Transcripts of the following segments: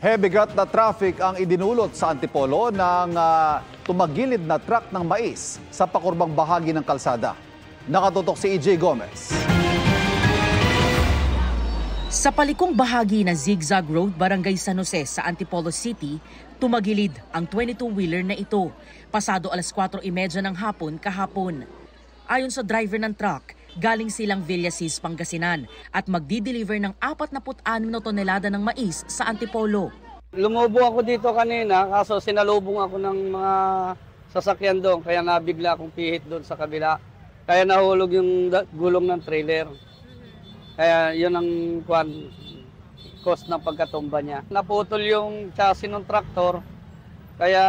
Hebigat na traffic ang idinulot sa Antipolo ng tumagilid na truck ng mais sa pakurbang bahagi ng kalsada. Nakatutok si EJ Gomez. Sa palikong bahagi ng Zigzag Road, Barangay San Jose sa Antipolo City, tumagilid ang 22-wheeler na ito. Pasado alas 4:30 ng hapon kahapon. Ayon sa driver ng truck, galing silang Villasis, Pangasinan at magdi-deliver ng 46 na tonelada ng mais sa Antipolo. Lumubo ako dito kanina kaso sinalubong ako ng mga sasakyan doon kaya nabigla akong pihit doon sa kabila. Kaya nahulog yung gulong ng trailer. Kaya yun ang cause ng pagkatumba niya. Naputol yung chassis ng traktor kaya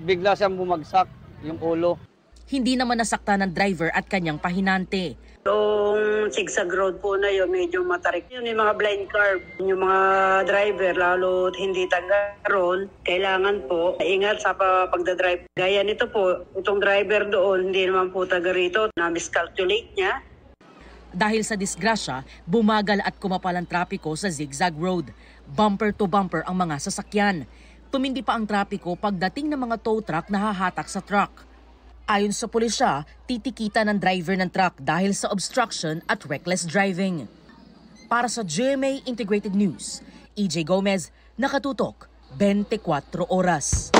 bigla siyang bumagsak yung ulo. Hindi naman nasaktan ng driver at kanyang pahinante. Yung zigzag road po na yun, medyo matarik. Yun yung mga blind curve. Yung mga driver, lalo hindi taga-ron, kailangan po ingat sa pagdadrive. Gaya nito po, itong driver doon, hindi naman po taga rito, na-miscalculate niya. Dahil sa disgrasya, bumagal at kumapal ang trapiko sa zigzag road. Bumper to bumper ang mga sasakyan. Tumindi pa ang trapiko pagdating ng mga tow truck na hahatak sa truck. Ayon sa pulisya, titikita ng driver ng truck dahil sa obstruction at reckless driving. Para sa GMA Integrated News, EJ Gomez, Nakatutok, 24 Oras.